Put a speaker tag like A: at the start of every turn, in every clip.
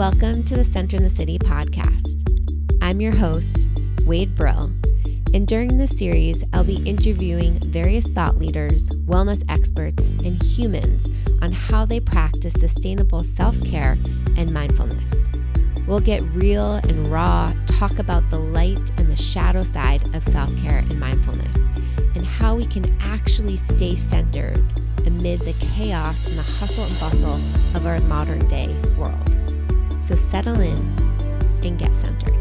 A: Welcome to the Center in the City podcast. I'm your host, Wade Brill, and during this series, I'll be interviewing various thought leaders, wellness experts, and humans on how they practice sustainable self-care and mindfulness. We'll get real and raw, talk about the light and the shadow side of self-care and mindfulness, and how we can actually stay centered amid the chaos and the hustle and bustle of our modern day world. So settle in and get centered.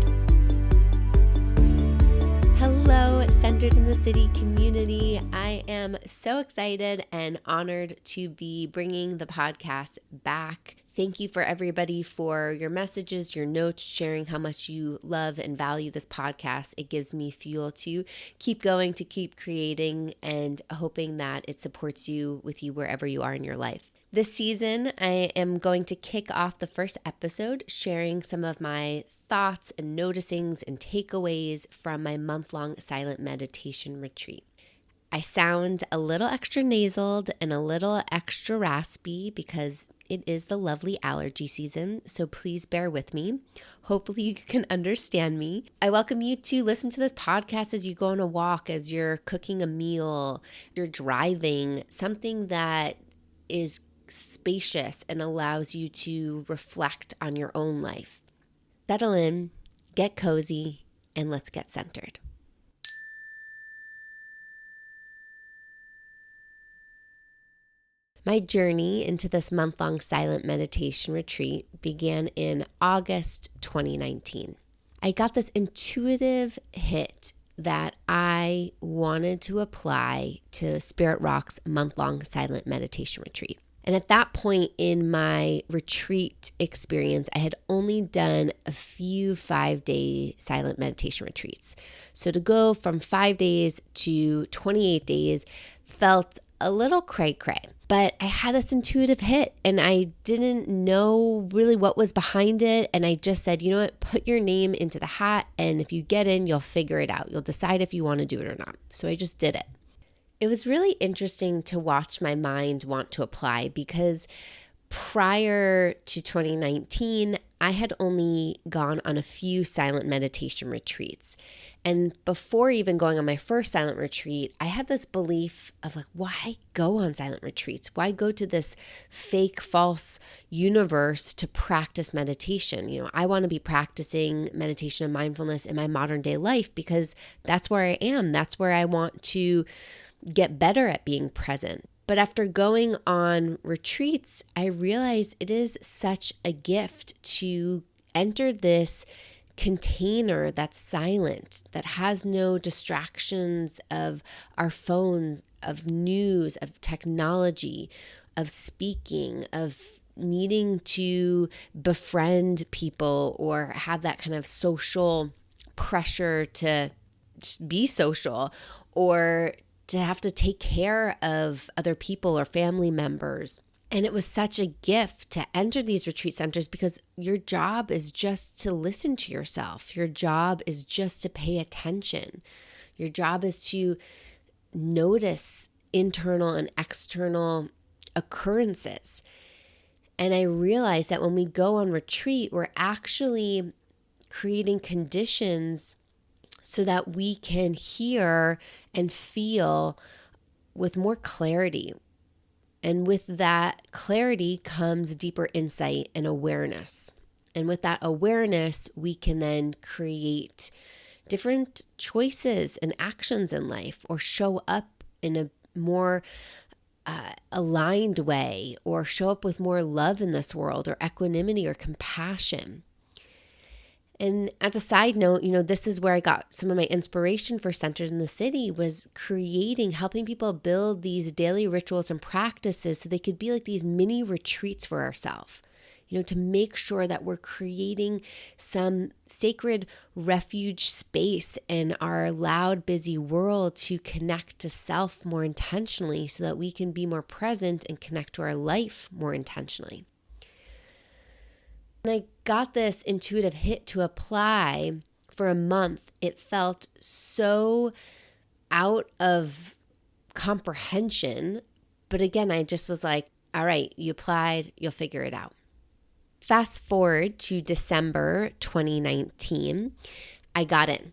A: Hello, Centered in the City community. I am so excited and honored to be bringing the podcast back. Thank you for everybody for your messages, your notes, sharing how much you love and value this podcast. It gives me fuel to keep going, to keep creating, and hoping that it supports you wherever you are in your life. This season, I am going to kick off the first episode sharing some of my thoughts and noticings and takeaways from my month-long silent meditation retreat. I sound a little extra nasaled and a little extra raspy because it is the lovely allergy season, so please bear with me. Hopefully you can understand me. I welcome you to listen to this podcast as you go on a walk, as you're cooking a meal, you're driving, something that is spacious and allows you to reflect on your own life. Settle in, get cozy, and let's get centered. My journey into this month-long silent meditation retreat began in August 2019. I got this intuitive hit that I wanted to apply to Spirit Rock's month-long silent meditation retreat. And at that point in my retreat experience, I had only done a few 5-day silent meditation retreats. So to go from 5 days to 28 days felt a little cray-cray. But I had this intuitive hit and I didn't know really what was behind it. And I just said, you know what, put your name into the hat. And if you get in, you'll figure it out. You'll decide if you want to do it or not. So I just did it. It was really interesting to watch my mind want to apply because prior to 2019, I had only gone on a few silent meditation retreats. And before even going on my first silent retreat, I had this belief of like, why go on silent retreats? Why go to this fake, false universe to practice meditation? You know, I want to be practicing meditation and mindfulness in my modern day life because that's where I am. That's where I want to get better at being present. But after going on retreats, I realized it is such a gift to enter this container that's silent, that has no distractions of our phones, of news, of technology, of speaking, of needing to befriend people or have that kind of social pressure to be social or to have to take care of other people or family members. And it was such a gift to enter these retreat centers because your job is just to listen to yourself. Your job is just to pay attention. Your job is to notice internal and external occurrences. And I realized that when we go on retreat, we're actually creating conditions so that we can hear and feel with more clarity. And with that clarity comes deeper insight and awareness. And with that awareness, we can then create different choices and actions in life or show up in a more aligned way or show up with more love in this world or equanimity or compassion. And as a side note, you know, this is where I got some of my inspiration for Centered in the City was helping people build these daily rituals and practices so they could be like these mini retreats for ourselves, you know, to make sure that we're creating some sacred refuge space in our loud, busy world to connect to self more intentionally so that we can be more present and connect to our life more intentionally. When I got this intuitive hit to apply for a month, it felt so out of comprehension. But again, I just was like, all right, you applied, you'll figure it out. Fast forward to December 2019, I got in.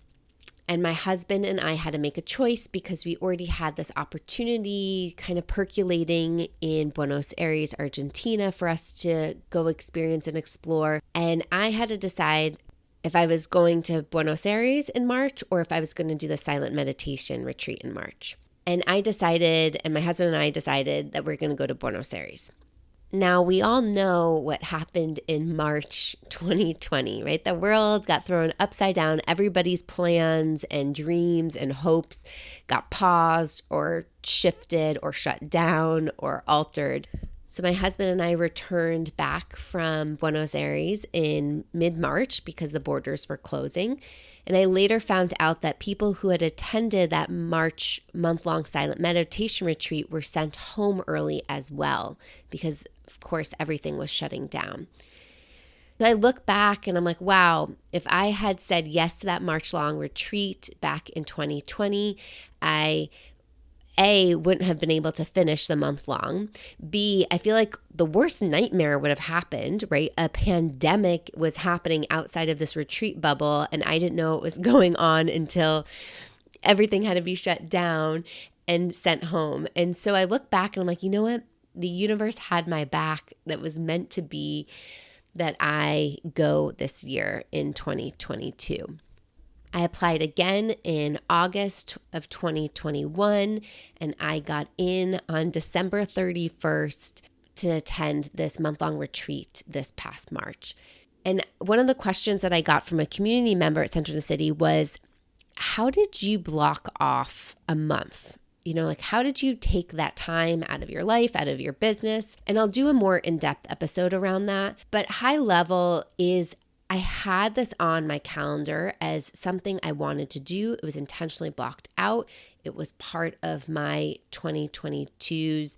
A: And my husband and I had to make a choice because we already had this opportunity kind of percolating in Buenos Aires, Argentina, for us to go experience and explore. And I had to decide if I was going to Buenos Aires in March or if I was going to do the silent meditation retreat in March. And I decided, and my husband and I decided, that we're going to go to Buenos Aires. Now, we all know what happened in March 2020, right? The world got thrown upside down. Everybody's plans and dreams and hopes got paused or shifted or shut down or altered. So my husband and I returned back from Buenos Aires in mid-March because the borders were closing. And I later found out that people who had attended that March month-long silent meditation retreat were sent home early as well because, of course, everything was shutting down. So I look back and I'm like, wow, if I had said yes to that March-long retreat back in 2020, I wouldn't have been able to finish the month long. B, I feel like the worst nightmare would have happened, right? A pandemic was happening outside of this retreat bubble, and I didn't know what was going on until everything had to be shut down and sent home. And so I look back and I'm like, you know what? The universe had my back. That was meant to be that I go this year in 2022. I applied again in August of 2021, and I got in on December 31st to attend this month-long retreat this past March. And one of the questions that I got from a community member at Center in the City was, how did you block off a month? You know, like, how did you take that time out of your life, out of your business? And I'll do a more in-depth episode around that. But high level is I had this on my calendar as something I wanted to do. It was intentionally blocked out. It was part of my 2022's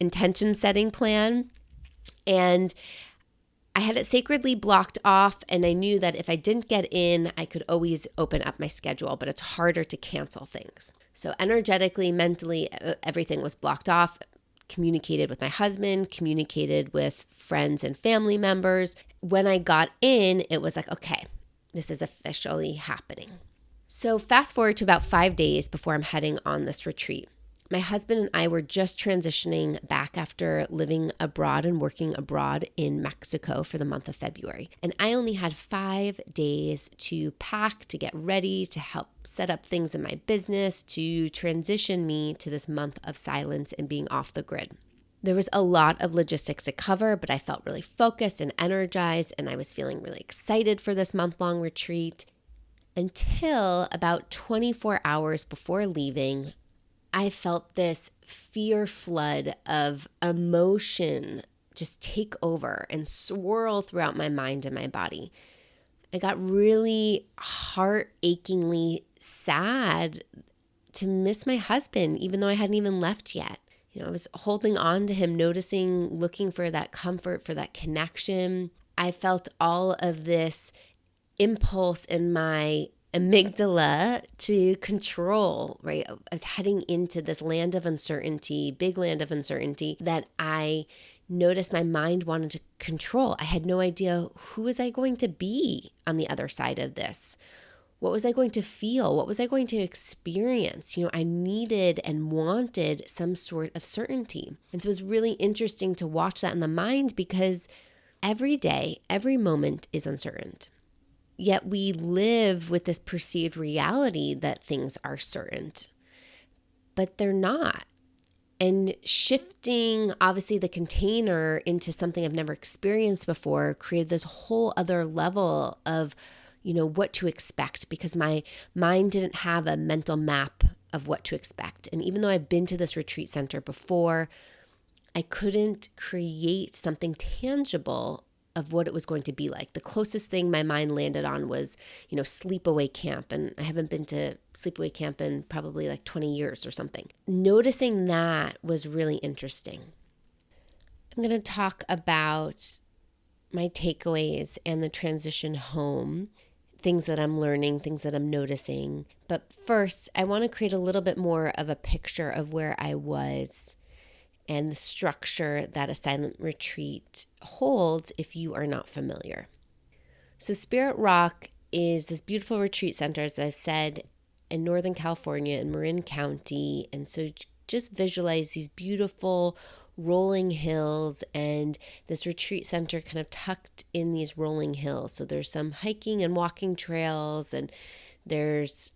A: intention setting plan. And I had it sacredly blocked off, and I knew that if I didn't get in, I could always open up my schedule, but it's harder to cancel things. So energetically, mentally, everything was blocked off. Communicated with my husband, communicated with friends and family members. When I got in, it was like, okay, this is officially happening. So fast forward to about 5 days before I'm heading on this retreat. My husband and I were just transitioning back after living abroad and working abroad in Mexico for the month of February. And I only had 5 days to pack, to get ready, to help set up things in my business, to transition me to this month of silence and being off the grid. There was a lot of logistics to cover, but I felt really focused and energized, and I was feeling really excited for this month-long retreat until about 24 hours before leaving. I felt this fear flood of emotion just take over and swirl throughout my mind and my body. I got really heart-achingly sad to miss my husband, even though I hadn't even left yet. You know, I was holding on to him, noticing, looking for that comfort, for that connection. I felt all of this impulse in my amygdala to control, right? I was heading into this land of uncertainty, big land of uncertainty that I noticed my mind wanted to control. I had no idea who was I going to be on the other side of this. What was I going to feel? What was I going to experience? You know, I needed and wanted some sort of certainty. And so it was really interesting to watch that in the mind because every day, every moment is uncertain. Yet we live with this perceived reality that things are certain, but they're not. And shifting, obviously, the container into something I've never experienced before created this whole other level of, you know, what to expect, because my mind didn't have a mental map of what to expect. And even though I've been to this retreat center before, I couldn't create something tangible of what it was going to be like. The closest thing my mind landed on was, you know, sleepaway camp. And I haven't been to sleepaway camp in probably like 20 years or something. Noticing that was really interesting. I'm going to talk about my takeaways and the transition home, things that I'm learning, things that I'm noticing. But first, I want to create a little bit more of a picture of where I was and the structure that a silent retreat holds if you are not familiar. So Spirit Rock is this beautiful retreat center, as I've said, in Northern California in Marin County. And so just visualize these beautiful rolling hills and this retreat center kind of tucked in these rolling hills. So there's some hiking and walking trails, and there's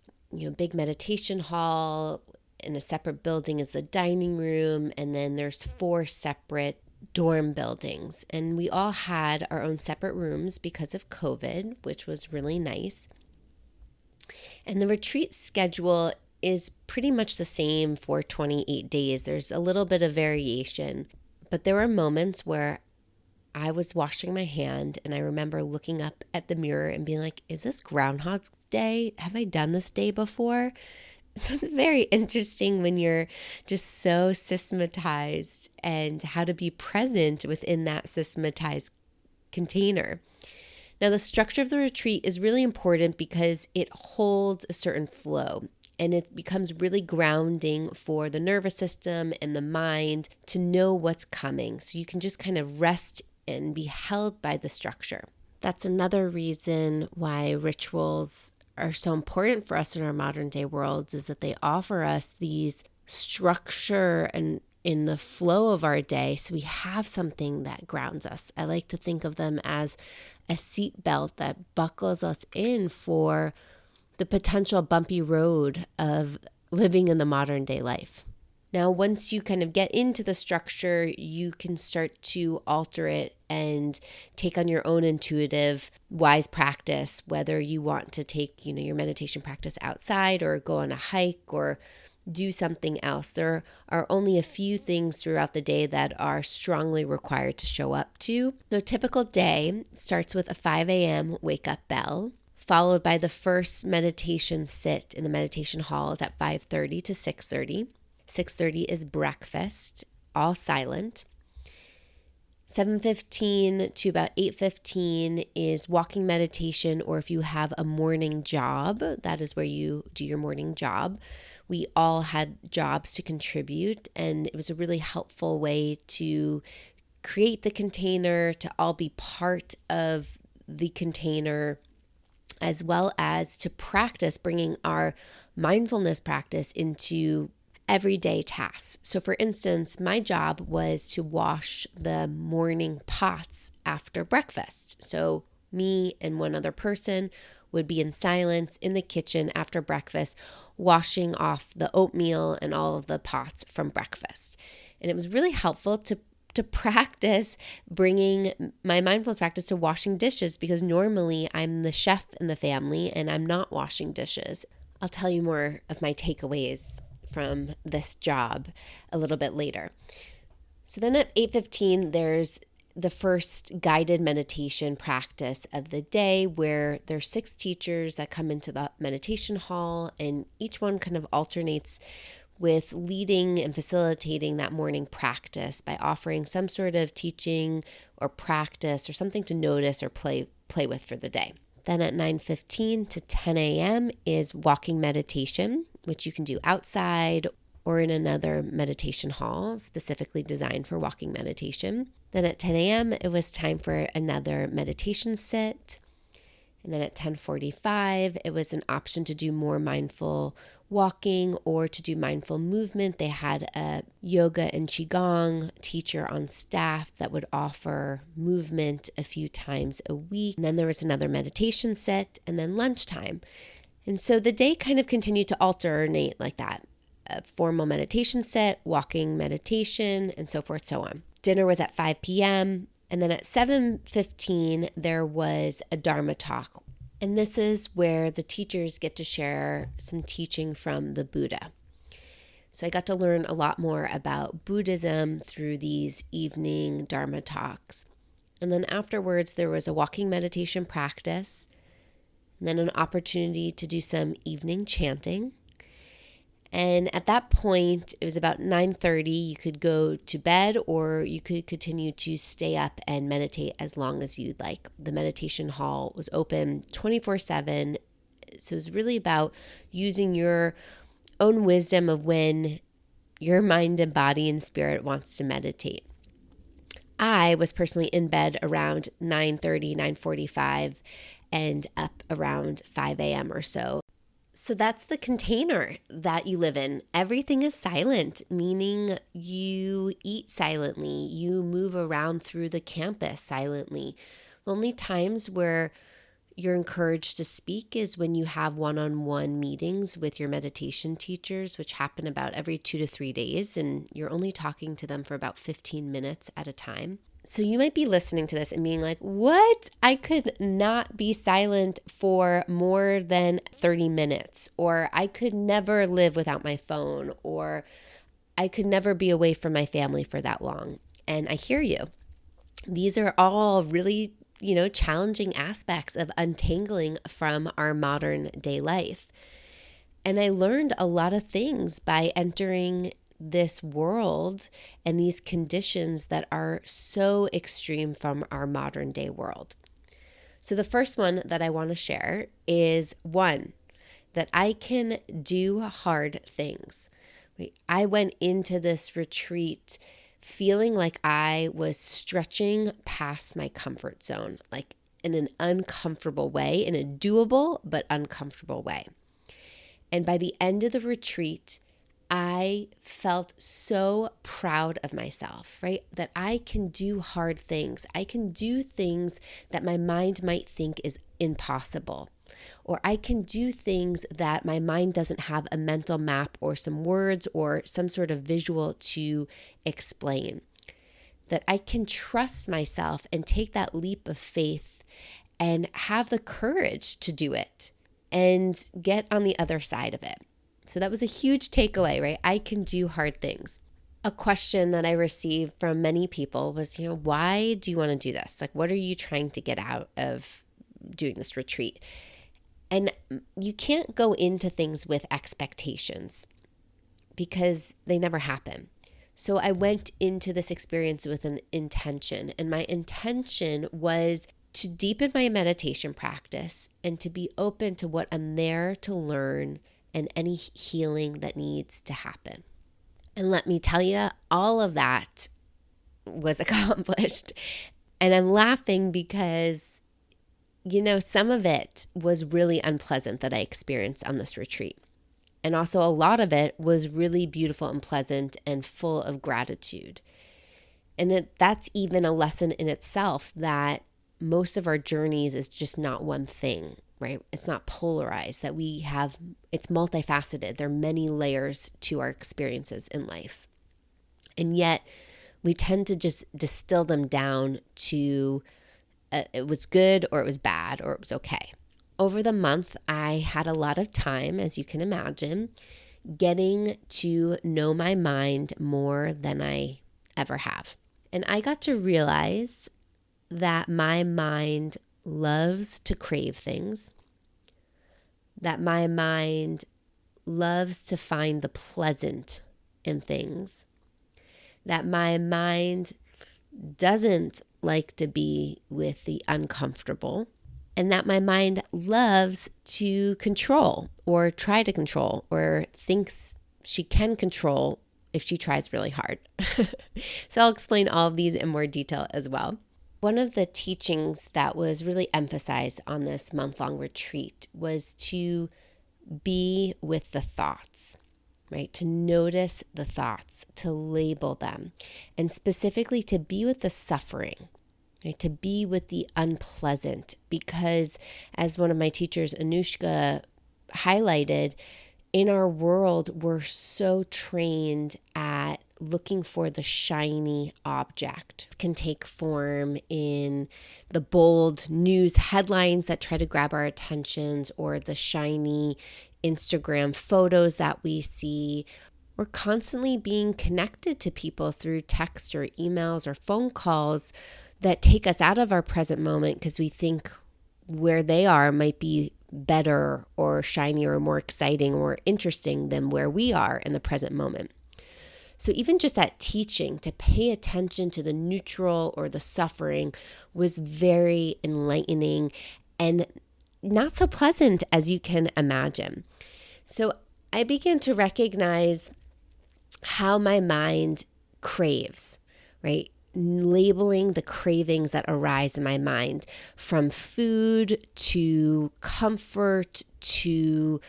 A: big meditation hall. In a separate building is the dining room, and then there's 4 separate dorm buildings. And we all had our own separate rooms because of COVID, which was really nice. And the retreat schedule is pretty much the same for 28 days. There's a little bit of variation, but there were moments where I was washing my hand and I remember looking up at the mirror and being like, is this Groundhog's Day? Have I done this day before? So it's very interesting when you're just so systematized and how to be present within that systematized container. Now, the structure of the retreat is really important because it holds a certain flow and it becomes really grounding for the nervous system and the mind to know what's coming. So you can just kind of rest and be held by the structure. That's another reason why rituals are so important for us in our modern day worlds, is that they offer us these structure and in the flow of our day, so we have something that grounds us. I like to think of them as a seat belt that buckles us in for the potential bumpy road of living in the modern day life. Now, once you kind of get into the structure, you can start to alter it and take on your own intuitive, wise practice, whether you want to take, your meditation practice outside or go on a hike or do something else. There are only a few things throughout the day that are strongly required to show up to. The typical day starts with a 5 a.m. wake-up bell, followed by the first meditation sit in the meditation hall is at 5:30 to 6:30. 6:30 is breakfast, all silent. 7:15 to about 8:15 is walking meditation, or if you have a morning job, that is where you do your morning job. We all had jobs to contribute, and it was a really helpful way to create the container, to all be part of the container, as well as to practice bringing our mindfulness practice into everyday tasks. So for instance, my job was to wash the morning pots after breakfast. So me and one other person would be in silence in the kitchen after breakfast, washing off the oatmeal and all of the pots from breakfast. And it was really helpful to practice bringing my mindfulness practice to washing dishes, because normally I'm the chef in the family and I'm not washing dishes. I'll tell you more of my takeaways from this job a little bit later. So then at 8:15, there's the first guided meditation practice of the day, where there's 6 teachers that come into the meditation hall, and each one kind of alternates with leading and facilitating that morning practice by offering some sort of teaching or practice or something to notice or play with for the day. Then at 9:15 to 10 a.m. is walking meditation, which you can do outside or in another meditation hall specifically designed for walking meditation. Then at 10 a.m., it was time for another meditation sit. And then at 10:45, it was an option to do more mindful walking or to do mindful movement. They had a yoga and qigong teacher on staff that would offer movement a few times a week. And then there was another meditation set, and then lunchtime. And so the day kind of continued to alternate like that. A formal meditation set, walking meditation, and so forth, so on. Dinner was at 5 p.m. And then at 7:15, there was a Dharma talk. And this is where the teachers get to share some teaching from the Buddha. So I got to learn a lot more about Buddhism through these evening Dharma talks. And then afterwards, there was a walking meditation practice, and then an opportunity to do some evening chanting. And at that point, it was about 9:30. You could go to bed or you could continue to stay up and meditate as long as you'd like. The meditation hall was open 24/7. So it was really about using your own wisdom of when your mind and body and spirit wants to meditate. I was personally in bed around 9:30, 9:45, and up around 5 a.m. or so. So that's the container that you live in. Everything is silent, meaning you eat silently, you move around through the campus silently. The only times where you're encouraged to speak is when you have one-on-one meetings with your meditation teachers, which happen about every 2 to 3 days, and you're only talking to them for about 15 minutes at a time. So you might be listening to this and being like, what? I could not be silent for more than 30 minutes, or I could never live without my phone, or I could never be away from my family for that long. And I hear you. These are all really challenging aspects of untangling from our modern day life. And I learned a lot of things by entering this world and these conditions that are so extreme from our modern day world. So the first one that I want to share is one, that I can do hard things. I went into this retreat feeling like I was stretching past my comfort zone, like in an uncomfortable way, in a doable but uncomfortable way. And by the end of the retreat, I felt so proud of myself, right? That I can do hard things. I can do things that my mind might think is impossible. Or I can do things that my mind doesn't have a mental map or some words or some sort of visual to explain. That I can trust myself and take that leap of faith and have the courage to do it and get on the other side of it. So that was a huge takeaway, right? I can do hard things. A question that I received from many people was, why do you want to do this? Like, what are you trying to get out of doing this retreat? And you can't go into things with expectations because they never happen. So I went into this experience with an intention, and my intention was to deepen my meditation practice and to be open to what I'm there to learn and any healing that needs to happen. And let me tell you, all of that was accomplished. And I'm laughing because some of it was really unpleasant that I experienced on this retreat. And also a lot of it was really beautiful and pleasant and full of gratitude. And that's even a lesson in itself, that most of our journeys is just not one thing, right? It's not polarized, that it's multifaceted. There are many layers to our experiences in life. And yet we tend to just distill them down to it was good or it was bad or it was okay. Over the month, I had a lot of time, as you can imagine, getting to know my mind more than I ever have. And I got to realize that my mind loves to crave things, that my mind loves to find the pleasant in things, that my mind doesn't like to be with the uncomfortable, and that my mind loves to control or try to control or thinks she can control if she tries really hard. So I'll explain all of these in more detail as well. One of the teachings that was really emphasized on this month-long retreat was to be with the thoughts, right? To notice the thoughts, to label them, and specifically to be with the suffering, right? To be with the unpleasant, because as one of my teachers, Anushka, highlighted, in our world, we're so trained at looking for the shiny object. It can take form in the bold news headlines that try to grab our attentions, or the shiny Instagram photos that we see. We're constantly being connected to people through text or emails or phone calls that take us out of our present moment because we think where they are might be better or shinier or more exciting or interesting than where we are in the present moment. So even just that teaching to pay attention to the neutral or the suffering was very enlightening and not so pleasant as you can imagine. So I began to recognize how my mind craves, right? Labeling the cravings that arise in my mind, from food to comfort to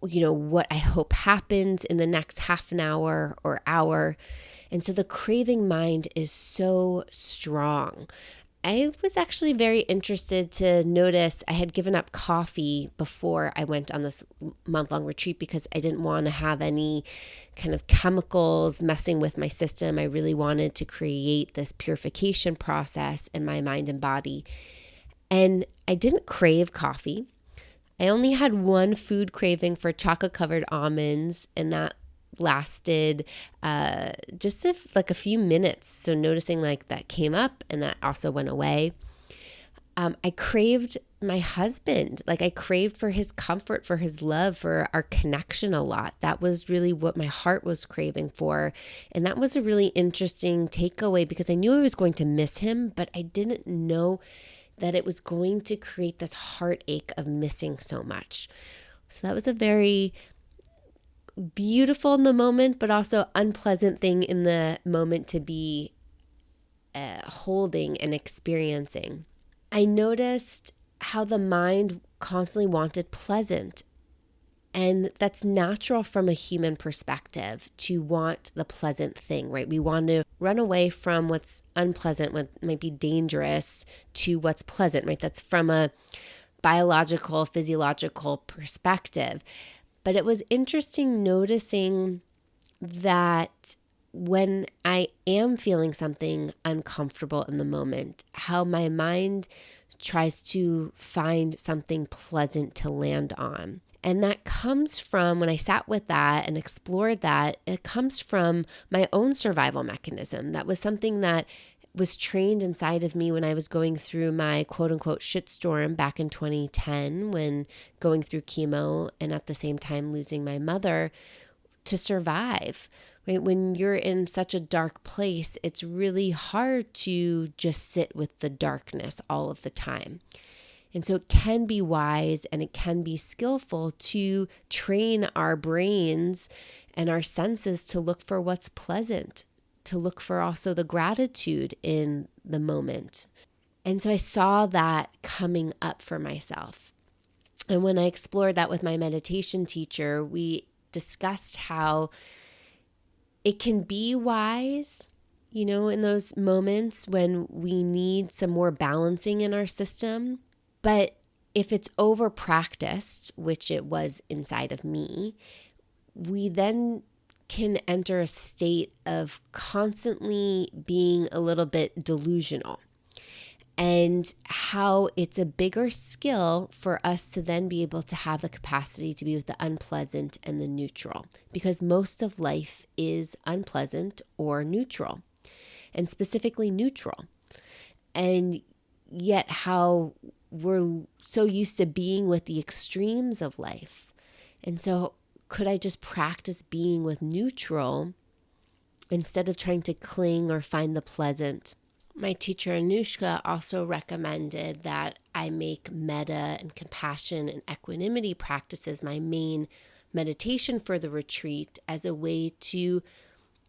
A: what I hope happens in the next half an hour or hour. And so the craving mind is so strong. I was actually very interested to notice I had given up coffee before I went on this month-long retreat because I didn't want to have any kind of chemicals messing with my system. I really wanted to create this purification process in my mind and body. And I didn't crave coffee. I only had one food craving for chocolate-covered almonds, and that lasted just like a few minutes. So noticing like that came up and that also went away. I craved my husband. Like I craved for his comfort, for his love, for our connection a lot. That was really what my heart was craving for. And that was a really interesting takeaway because I knew I was going to miss him, but I didn't know that it was going to create this heartache of missing so much. So that was a very beautiful in the moment, but also unpleasant thing in the moment to be holding and experiencing. I noticed how the mind constantly wanted pleasant. And that's natural from a human perspective to want the pleasant thing, right? We want to run away from what's unpleasant, what might be dangerous, to what's pleasant, right? That's from a biological, physiological perspective. But it was interesting noticing that when I am feeling something uncomfortable in the moment, how my mind tries to find something pleasant to land on. And that comes from, when I sat with that and explored that, it comes from my own survival mechanism. That was something that was trained inside of me when I was going through my quote unquote shitstorm back in 2010, when going through chemo and at the same time losing my mother, to survive. Right? When you're in such a dark place, it's really hard to just sit with the darkness all of the time. And so it can be wise and it can be skillful to train our brains and our senses to look for what's pleasant, to look for also the gratitude in the moment. And so I saw that coming up for myself. And when I explored that with my meditation teacher, we discussed how it can be wise, in those moments when we need some more balancing in our system. But if it's over practiced, which it was inside of me, we then can enter a state of constantly being a little bit delusional, and how it's a bigger skill for us to then be able to have the capacity to be with the unpleasant and the neutral, because most of life is unpleasant or neutral, and specifically neutral. And yet how we're so used to being with the extremes of life. And so could I just practice being with neutral instead of trying to cling or find the pleasant? My teacher, Anushka, also recommended that I make metta and compassion and equanimity practices my main meditation for the retreat, as a way to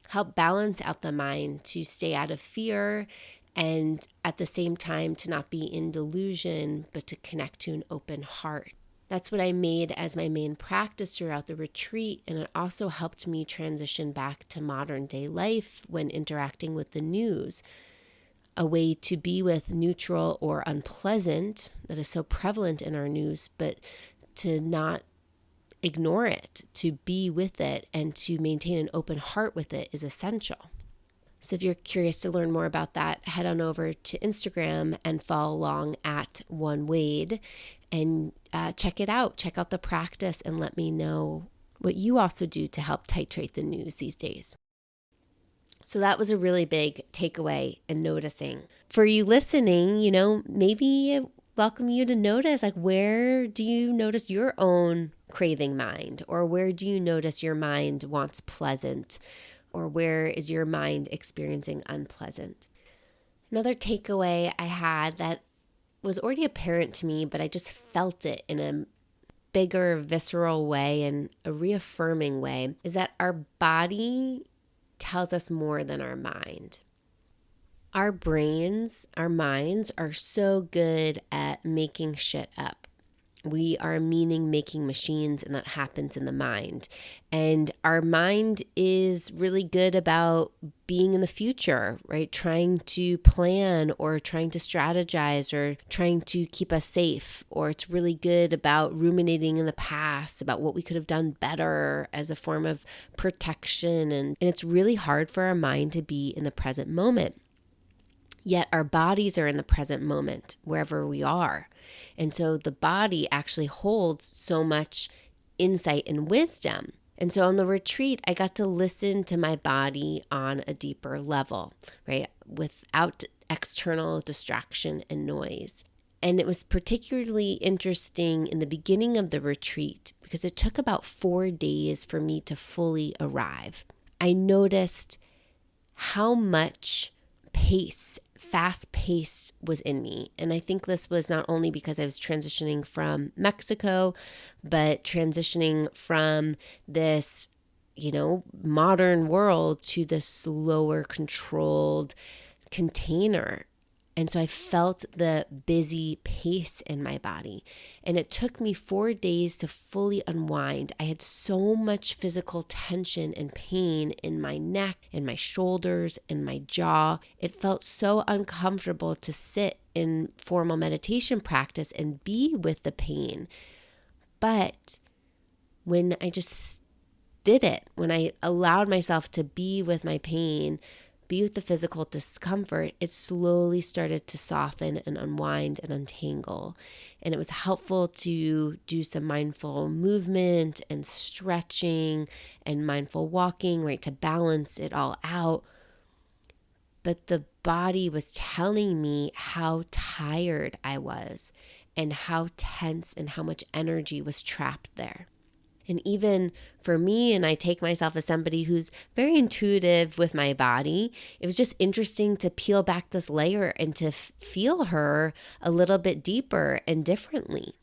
A: help balance out the mind, to stay out of fear, and at the same time to not be in delusion, but to connect to an open heart. That's what I made as my main practice throughout the retreat, and it also helped me transition back to modern day life when interacting with the news. A way to be with neutral or unpleasant that is so prevalent in our news, but to not ignore it, to be with it, and to maintain an open heart with it is essential. So if you're curious to learn more about that, head on over to Instagram and follow along at OneWade and check it out. Check out the practice and let me know what you also do to help titrate the news these days. So that was a really big takeaway and noticing. For you listening, maybe welcome you to notice, like, where do you notice your own craving mind? Or where do you notice your mind wants pleasant? Or where is your mind experiencing unpleasant? Another takeaway I had that was already apparent to me, but I just felt it in a bigger, visceral way and a reaffirming way, is that our body tells us more than our mind. Our brains, our minds are so good at making shit up. We are meaning-making machines, and that happens in the mind. And our mind is really good about being in the future, right? Trying to plan or trying to strategize or trying to keep us safe. Or it's really good about ruminating in the past about what we could have done better as a form of protection. And it's really hard for our mind to be in the present moment. Yet our bodies are in the present moment wherever we are. And so the body actually holds so much insight and wisdom. And so on the retreat, I got to listen to my body on a deeper level, right? Without external distraction and noise. And it was particularly interesting in the beginning of the retreat because it took about 4 days for me to fully arrive. I noticed how much fast pace was in me. And I think this was not only because I was transitioning from Mexico, but transitioning from this, modern world to this slower, controlled container. And so I felt the busy pace in my body. And it took me 4 days to fully unwind. I had so much physical tension and pain in my neck, in my shoulders, in my jaw. It felt so uncomfortable to sit in formal meditation practice and be with the pain. But when I just did it, when I allowed myself to be with my pain, be with the physical discomfort, it slowly started to soften and unwind and untangle. And it was helpful to do some mindful movement and stretching and mindful walking, right, to balance it all out. But the body was telling me how tired I was and how tense and how much energy was trapped there. And even for me, and I take myself as somebody who's very intuitive with my body, it was just interesting to peel back this layer and to feel her a little bit deeper and differently.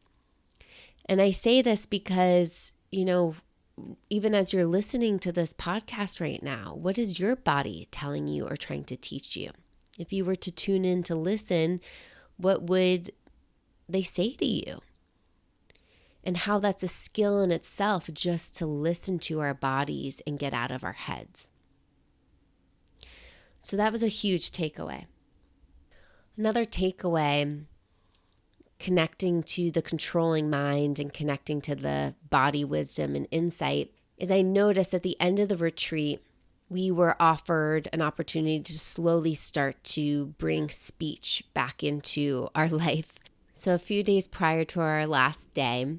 A: And I say this because, even as you're listening to this podcast right now, what is your body telling you or trying to teach you? If you were to tune in to listen, what would they say to you? And how that's a skill in itself just to listen to our bodies and get out of our heads. So that was a huge takeaway. Another takeaway, connecting to the controlling mind and connecting to the body wisdom and insight, is I noticed at the end of the retreat, we were offered an opportunity to slowly start to bring speech back into our life. So a few days prior to our last day,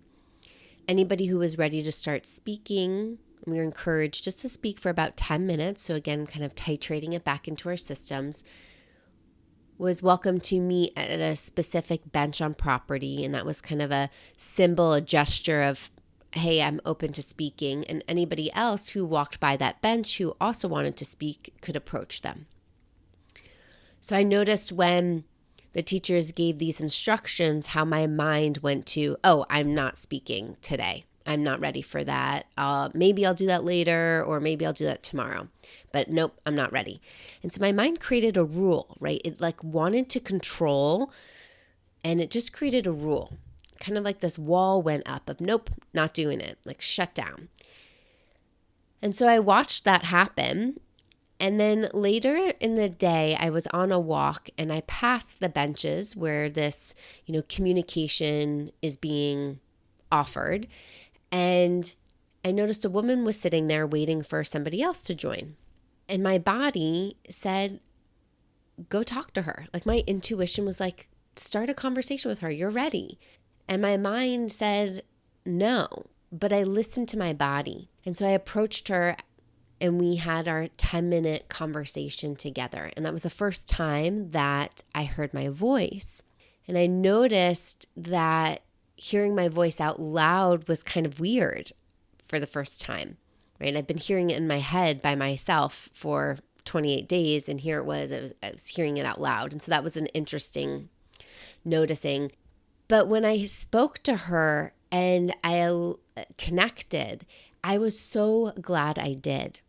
A: anybody who was ready to start speaking, we were encouraged just to speak for about 10 minutes. So again, kind of titrating it back into our systems, was welcome to meet at a specific bench on property. And that was kind of a symbol, a gesture of, hey, I'm open to speaking. And anybody else who walked by that bench who also wanted to speak could approach them. So I noticed when the teachers gave these instructions, how my mind went to, oh, I'm not speaking today. I'm not ready for that. Maybe I'll do that later, or maybe I'll do that tomorrow. But nope, I'm not ready. And so my mind created a rule, right? It wanted to control, and it just created a rule. Kind of like this wall went up of, nope, not doing it, shut down. And so I watched that happen. And then later in the day, I was on a walk and I passed the benches where this, communication is being offered. And I noticed a woman was sitting there waiting for somebody else to join. And my body said, go talk to her. My intuition was start a conversation with her. You're ready. And my mind said, no, but I listened to my body. And so I approached her and we had our 10-minute conversation together. And that was the first time that I heard my voice. And I noticed that hearing my voice out loud was kind of weird for the first time, right? I've been hearing it in my head by myself for 28 days. And here I was hearing it out loud. And so that was an interesting noticing. But when I spoke to her and I connected, I was so glad I did.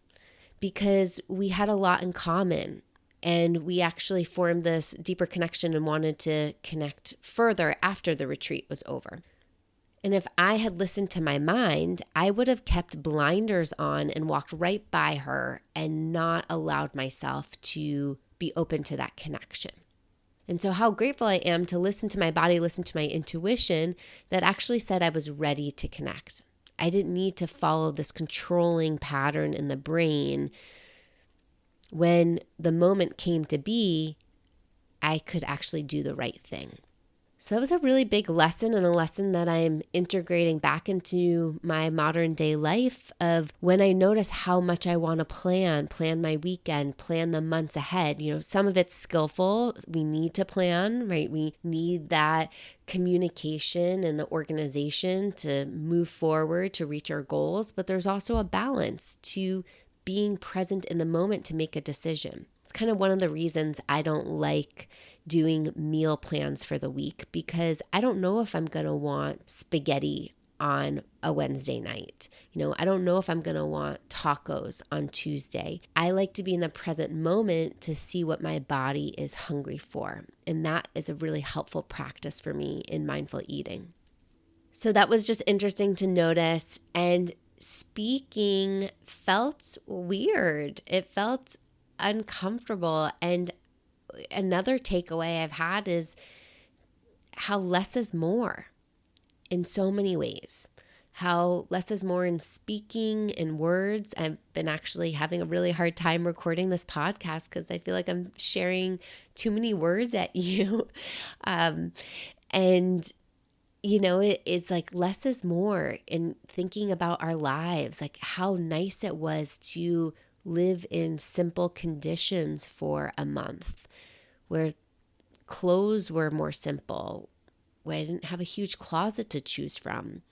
A: because we had a lot in common. And we actually formed this deeper connection and wanted to connect further after the retreat was over. And if I had listened to my mind, I would have kept blinders on and walked right by her and not allowed myself to be open to that connection. And so how grateful I am to listen to my body, listen to my intuition that actually said I was ready to connect. I didn't need to follow this controlling pattern in the brain. When the moment came to be, I could actually do the right thing. So that was a really big lesson, and a lesson that I'm integrating back into my modern day life of when I notice how much I want to plan my weekend, plan the months ahead. Some of it's skillful. We need to plan, right? We need that communication and the organization to move forward to reach our goals. But there's also a balance to being present in the moment to make a decision. It's kind of one of the reasons I don't like doing meal plans for the week, because I don't know if I'm going to want spaghetti on a Wednesday night. I don't know if I'm going to want tacos on Tuesday. I like to be in the present moment to see what my body is hungry for. And that is a really helpful practice for me in mindful eating. So that was just interesting to notice. And speaking felt weird. It felt uncomfortable. And another takeaway I've had is how less is more in so many ways. How less is more in speaking, in words. I've been actually having a really hard time recording this podcast because I feel like I'm sharing too many words at you. It's like less is more in thinking about our lives, like how nice it was to live in simple conditions for a month where clothes were more simple, where I didn't have a huge closet to choose from,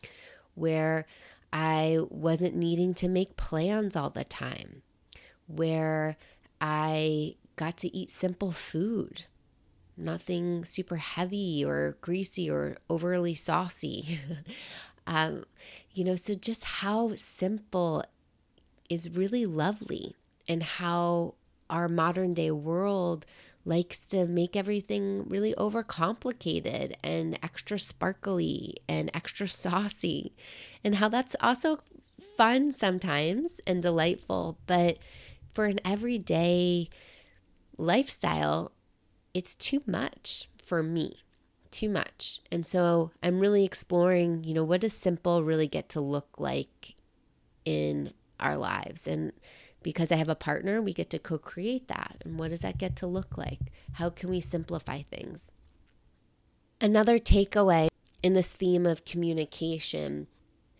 A: where I wasn't needing to make plans all the time, where I got to eat simple food. Nothing super heavy or greasy or overly saucy. So just how simple is really lovely, and how our modern day world likes to make everything really overcomplicated and extra sparkly and extra saucy, and how that's also fun sometimes and delightful. But for an everyday lifestyle, it's too much for me, too much. And so I'm really exploring, what does simple really get to look like in our lives? And because I have a partner, we get to co-create that. And what does that get to look like? How can we simplify things? Another takeaway in this theme of communication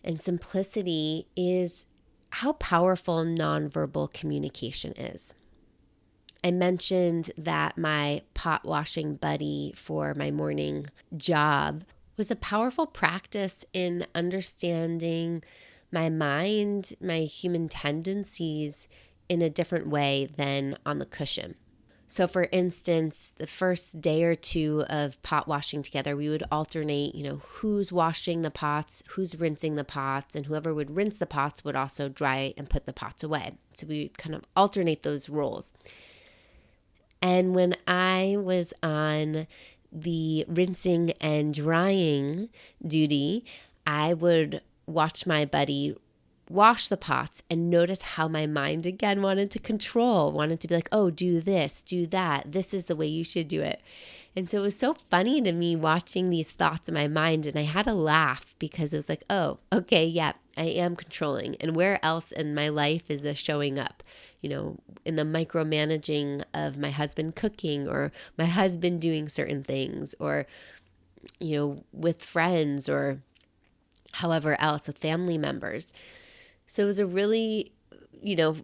A: and simplicity is how powerful nonverbal communication is. I mentioned that my pot washing buddy for my morning job was a powerful practice in understanding my mind, my human tendencies in a different way than on the cushion. So for instance, the first day or two of pot washing together, we would alternate, who's washing the pots, who's rinsing the pots, and whoever would rinse the pots would also dry and put the pots away. So we would kind of alternate those roles. And when I was on the rinsing and drying duty, I would watch my buddy wash the pots and notice how my mind again wanted to control, wanted to be like, oh, do this, do that. This is the way you should do it. And so it was so funny to me watching these thoughts in my mind. And I had a laugh because it was like, oh, okay, yeah, I am controlling. And where else in my life is this showing up? In the micromanaging of my husband cooking, or my husband doing certain things, or, with friends, or however else with family members. So it was a really,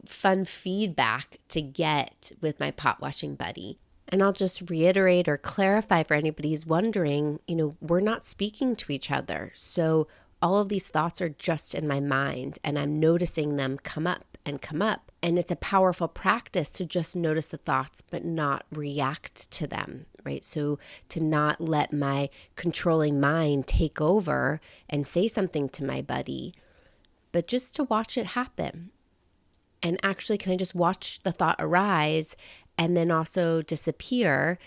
A: fun feedback to get with my pot washing buddy. And I'll just reiterate or clarify for anybody who's wondering, we're not speaking to each other. So all of these thoughts are just in my mind, and I'm noticing them come up and come up. And it's a powerful practice to just notice the thoughts, but not react to them, right? So to not let my controlling mind take over and say something to my buddy, but just to watch it happen. And actually, can I just watch the thought arise and then also disappear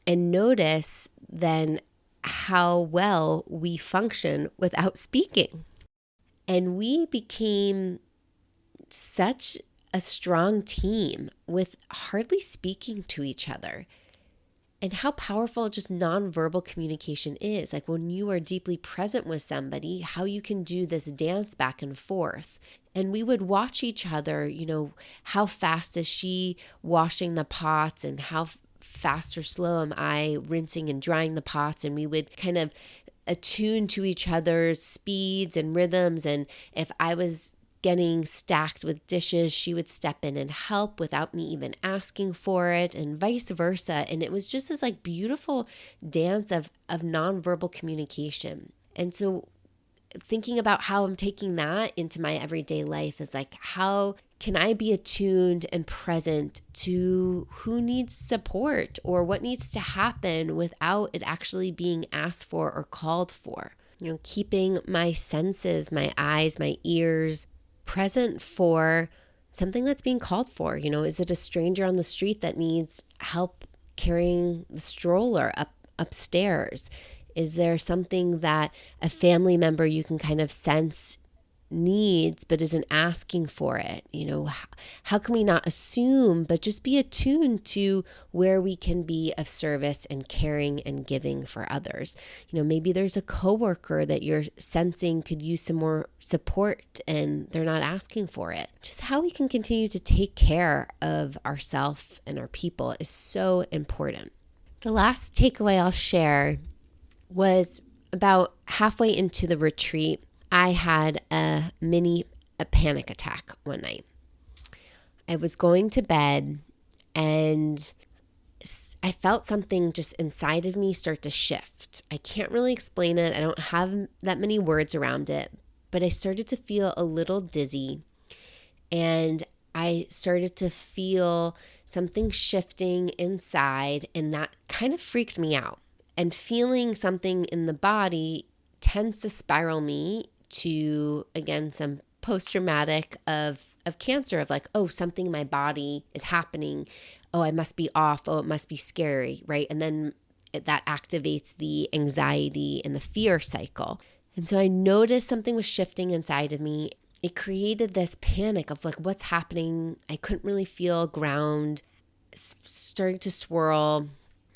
A: and notice then how well we function without speaking? And we became such a strong team with hardly speaking to each other. And how powerful just nonverbal communication is. Like when you are deeply present with somebody, how you can do this dance back and forth. And we would watch each other, how fast is she washing the pots and how fast or slow am I rinsing and drying the pots. And we would kind of attune to each other's speeds and rhythms. And if I was getting stacked with dishes, she would step in and help without me even asking for it, and vice versa. And it was just this like beautiful dance of nonverbal communication. And so thinking about how I'm taking that into my everyday life is like, how can I be attuned and present to who needs support or what needs to happen without it actually being asked for or called for? Keeping my senses, my eyes, my ears present for something that's being called for. Is it a stranger on the street that needs help carrying the stroller upstairs? Is there something that a family member you can kind of sense needs but isn't asking for it? How can we not assume but just be attuned to where we can be of service and caring and giving for others? Maybe there's a coworker that you're sensing could use some more support and they're not asking for it. Just how we can continue to take care of ourselves and our people is so important. The last takeaway I'll share was about halfway into the retreat. I had a panic attack one night. I was going to bed and I felt something just inside of me start to shift. I can't really explain it. I don't have that many words around it, but I started to feel a little dizzy and I started to feel something shifting inside, and that kind of freaked me out. And feeling something in the body tends to spiral me to, again, some post-traumatic of cancer, of like, oh, something in my body is happening. Oh, I must be off. Oh, it must be scary, right? And then that activates the anxiety and the fear cycle. And so I noticed something was shifting inside of me. It created this panic of like, what's happening? I couldn't really feel ground, starting to swirl.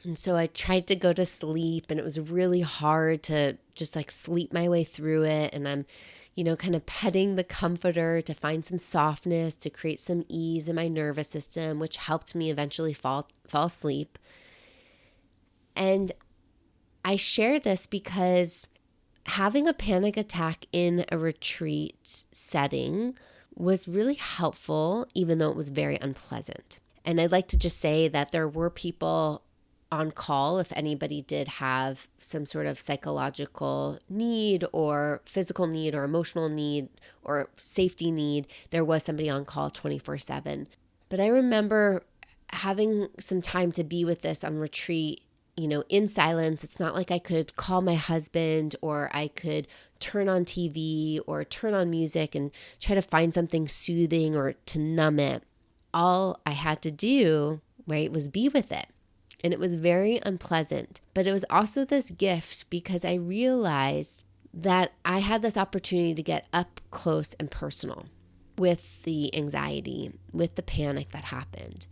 A: And so I tried to go to sleep, and it was really hard to just like sleep my way through it. And I'm, kind of petting the comforter to find some softness, to create some ease in my nervous system, which helped me eventually fall asleep. And I share this because having a panic attack in a retreat setting was really helpful, even though it was very unpleasant. And I'd like to just say that there were people on call if anybody did have some sort of psychological need or physical need or emotional need or safety need. There was somebody on call 24/7. But I remember having some time to be with this on retreat, in silence. It's not like I could call my husband or I could turn on TV or turn on music and try to find something soothing or to numb it. All I had to do, right, was be with it. And it was very unpleasant, but it was also this gift because I realized that I had this opportunity to get up close and personal with the anxiety, with the panic that happened.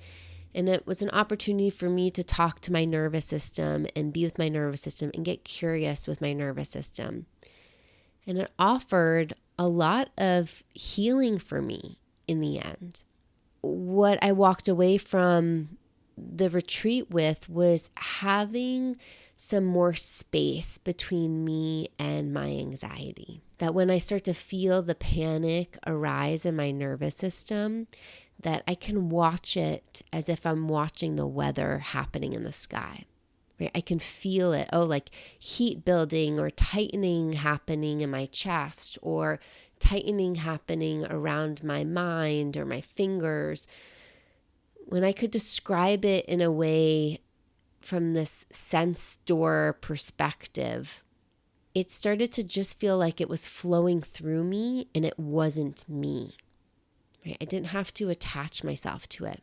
A: And it was an opportunity for me to talk to my nervous system and be with my nervous system and get curious with my nervous system. And it offered a lot of healing for me in the end. What I walked away from the retreat with was having some more space between me and my anxiety. That when I start to feel the panic arise in my nervous system, that I can watch it as if I'm watching the weather happening in the sky. Right? I can feel it. Oh, like heat building or tightening happening in my chest, or tightening happening around my mind or my fingers. When I could describe it in a way from this sense door perspective, it started to just feel like it was flowing through me and it wasn't me. right? I didn't have to attach myself to it.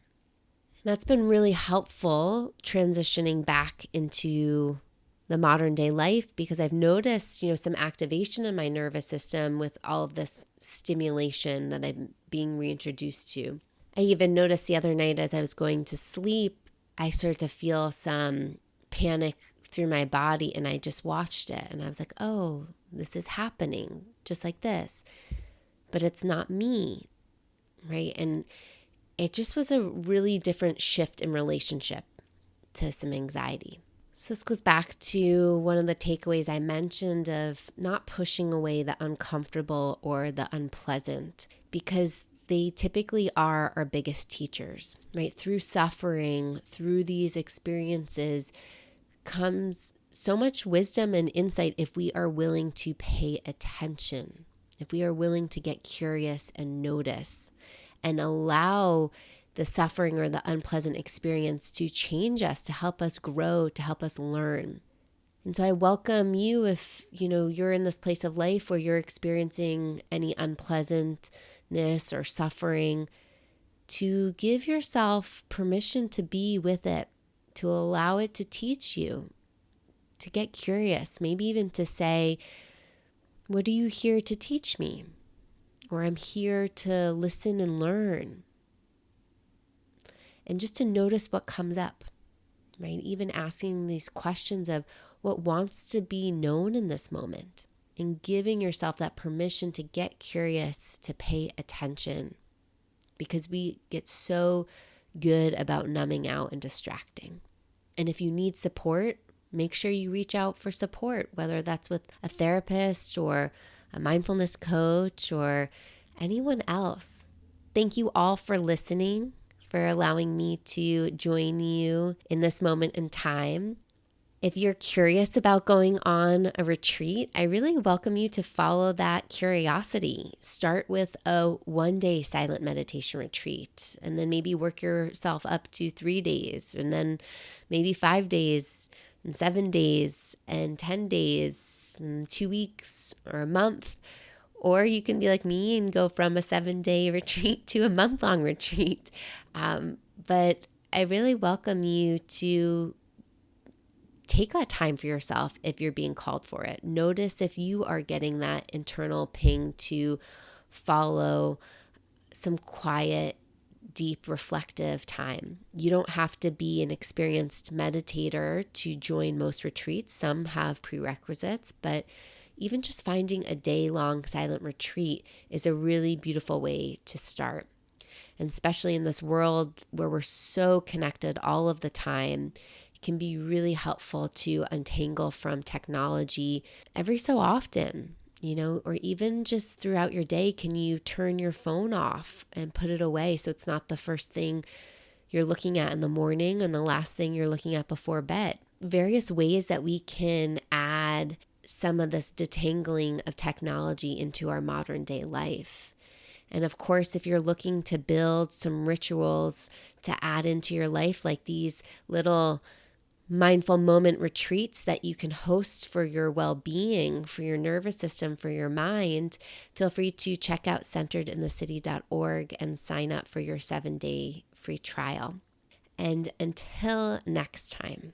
A: And that's been really helpful transitioning back into the modern day life, because I've noticed, some activation in my nervous system with all of this stimulation that I'm being reintroduced to. I even noticed the other night as I was going to sleep, I started to feel some panic through my body, and I just watched it and I was like, oh, this is happening just like this, but it's not me, right? And it just was a really different shift in relationship to some anxiety. So this goes back to one of the takeaways I mentioned of not pushing away the uncomfortable or the unpleasant, because they typically are our biggest teachers, right? Through suffering, through these experiences comes so much wisdom and insight if we are willing to pay attention, if we are willing to get curious and notice and allow the suffering or the unpleasant experience to change us, to help us grow, to help us learn. And so I welcome you if, you're in this place of life where you're experiencing any unpleasantness or suffering, to give yourself permission to be with it, to allow it to teach you, to get curious, maybe even to say, what are you here to teach me? Or I'm here to listen and learn. And just to notice what comes up, right? Even asking these questions of what wants to be known in this moment, and giving yourself that permission to get curious, to pay attention, because we get so good about numbing out and distracting. And if you need support, make sure you reach out for support, whether that's with a therapist or a mindfulness coach or anyone else. Thank you all for listening, for allowing me to join you in this moment in time. If you're curious about going on a retreat, I really welcome you to follow that curiosity. Start with a 1-day silent meditation retreat, and then maybe work yourself up to 3 days, and then maybe 5 days, and 7 days, and 10 days, and 2 weeks, or a month. Or you can be like me and go from a 7-day retreat to a month-long retreat. But I really welcome you to take that time for yourself if you're being called for it. Notice if you are getting that internal ping to follow some quiet, deep, reflective time. You don't have to be an experienced meditator to join most retreats. Some have prerequisites, but even just finding a day-long silent retreat is a really beautiful way to start. And especially in this world where we're so connected all of the time, it can be really helpful to untangle from technology every so often, or even just throughout your day. Can you turn your phone off and put it away so it's not the first thing you're looking at in the morning and the last thing you're looking at before bed? Various ways that we can add some of this detangling of technology into our modern day life. And of course, if you're looking to build some rituals to add into your life, like these little mindful moment retreats that you can host for your well-being, for your nervous system, for your mind, feel free to check out centeredinthecity.org and sign up for your 7-day free trial. And until next time,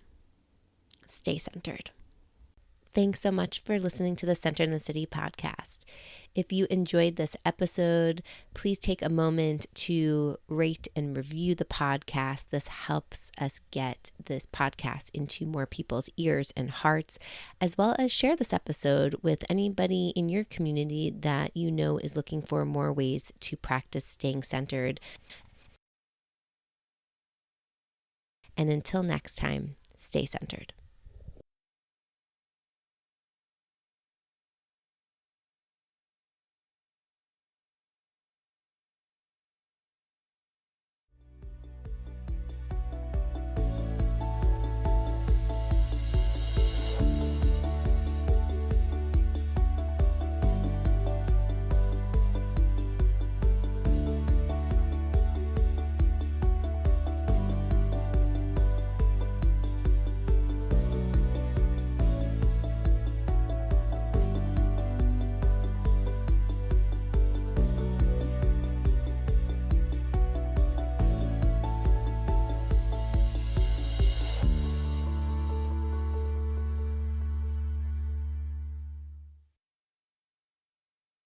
A: stay centered. Thanks so much for listening to the Centered in the City podcast. If you enjoyed this episode, please take a moment to rate and review the podcast. This helps us get this podcast into more people's ears and hearts, as well as share this episode with anybody in your community that you know is looking for more ways to practice staying centered. And until next time, stay centered.